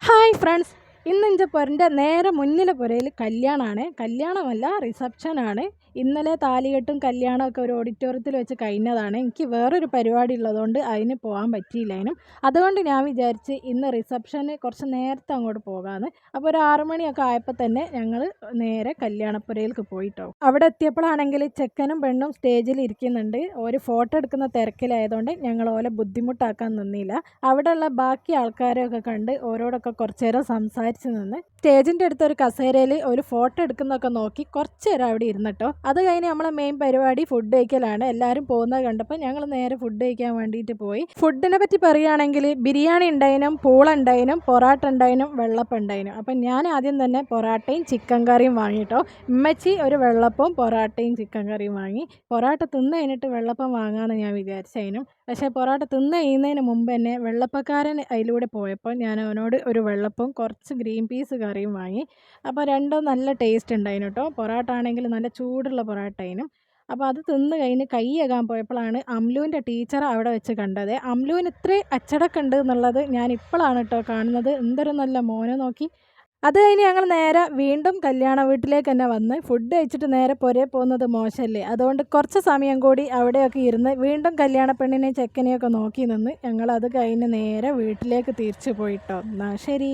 Hi friends, ഇന്ന് എൻ്റെ പൊരൻ്റെ നേരെ മുന്നിലെ പുരയിൽ കല്യാണമാണ്. കല്യാണമല്ല, റിസപ്ഷനാണ്. ഇന്നലെ താലികെട്ടും കല്യാണമൊക്കെ ഒരു ഓഡിറ്റോറിയത്തിൽ വെച്ച് കഴിഞ്ഞതാണ്. എനിക്ക് വേറൊരു പരിപാടി ഉള്ളതുകൊണ്ട് അതിന് പോകാൻ പറ്റിയില്ലായിരുന്നു. അതുകൊണ്ട് ഞാൻ വിചാരിച്ച് ഇന്ന് റിസപ്ഷന് കുറച്ച് നേരത്തെ അങ്ങോട്ട് പോകാമെന്ന്. അപ്പോൾ ഒരു 6 മണിയൊക്കെ ആയപ്പോൾ തന്നെ ഞങ്ങൾ നേരെ കല്യാണപ്പുരയിലേക്ക് പോയിട്ടോ. അവിടെ എത്തിയപ്പോഴാണെങ്കിൽ ചെക്കനും പെണ്ണും സ്റ്റേജിൽ ഇരിക്കുന്നുണ്ട്. ഒരു ഫോട്ടോ എടുക്കുന്ന തിരക്കിലായതുകൊണ്ട് ഞങ്ങൾ ഓലെ ബുദ്ധിമുട്ടാക്കാൻ നിന്നില്ല. അവിടെയുള്ള ബാക്കി ആൾക്കാരെയൊക്കെ കണ്ട് ഓരോടൊക്കെ കുറച്ച് നേരം സംസാരിച്ച് നിന്ന് സ്റ്റേജിൻ്റെ അടുത്ത് ഒരു കസേരയിൽ ഒരു ഫോട്ടോ എടുക്കുന്നതൊക്കെ നോക്കി കുറച്ച് നേരം അവിടെ ഇരുന്നിട്ടോ. അത് കഴിഞ്ഞ് നമ്മളെ മെയിൻ പരിപാടി ഫുഡ് കഴിക്കലാണ്. എല്ലാവരും പോകുന്നത് കണ്ടപ്പോൾ ഞങ്ങൾ നേരെ ഫുഡ് കഴിക്കാൻ വേണ്ടിയിട്ട് പോയി. ഫുഡിനെ പറ്റി പറയുകയാണെങ്കിൽ ബിരിയാണി ഉണ്ടായിനും, പൂള ഉണ്ടായിനും, പൊറാട്ട ഉണ്ടായിനും, വെള്ളപ്പം ഉണ്ടായിനും. അപ്പം ഞാൻ ആദ്യം തന്നെ പൊറാട്ടയും ചിക്കൻ കറിയും വാങ്ങിയിട്ടോ. ഉമ്മച്ചി ഒരു വെള്ളപ്പവും പൊറാട്ടയും ചിക്കൻ കറിയും വാങ്ങി. പൊറാട്ട തിന്ന് കഴിഞ്ഞിട്ട് വെള്ളപ്പം വാങ്ങാമെന്ന് ഞാൻ വിചാരിച്ചതിനും, പക്ഷേ പൊറാട്ട തിന്ന് കഴിയുന്നതിന് മുമ്പ് തന്നെ വെള്ളപ്പക്കാരൻ അതിലൂടെ പോയപ്പോൾ ഞാൻ അവനോട് ഒരു വെള്ളപ്പവും കുറച്ച് ഗ്രീൻ പീസ് കറിയും വാങ്ങി. അപ്പോൾ രണ്ടും നല്ല ടേസ്റ്റ് ഉണ്ടായിരുന്നു കേട്ടോ. പൊറാട്ട ആണെങ്കിൽ നല്ല ചൂടുള്ള പൊറാട്ട ആയിരുന്നു. അപ്പോൾ അത് തിന്ന് കഴിഞ്ഞ് കൈ കഴുകാൻ പോയപ്പോഴാണ് അമ്ലുവിൻ്റെ ടീച്ചർ അവിടെ വെച്ച് കണ്ടത്. അമ്ലുവിന് ഇത്രയും അച്ചടക്കം ഉണ്ട് എന്നുള്ളത് ഞാൻ ഇപ്പോഴാണ് കേട്ടോ കാണുന്നത്. എന്തൊരു നല്ല മോനെ നോക്കി. അത് കഴിഞ്ഞ് ഞങ്ങൾ നേരെ വീണ്ടും കല്യാണ വീട്ടിലേക്ക് തന്നെ വന്ന് ഫുഡ് കഴിച്ചിട്ട് നേരെ പുരയിൽ പോകുന്നത് മോശമല്ലേ. അതുകൊണ്ട് കുറച്ച് സമയം കൂടി അവിടെയൊക്കെ ഇരുന്ന് വീണ്ടും കല്യാണ പെണ്ണിനെയും ചെക്കനെയൊക്കെ നോക്കി നിന്ന് ഞങ്ങൾ അത് കഴിഞ്ഞ് നേരെ വീട്ടിലേക്ക് തിരിച്ചു പോയിട്ടോ. എന്നാൽ ശരി.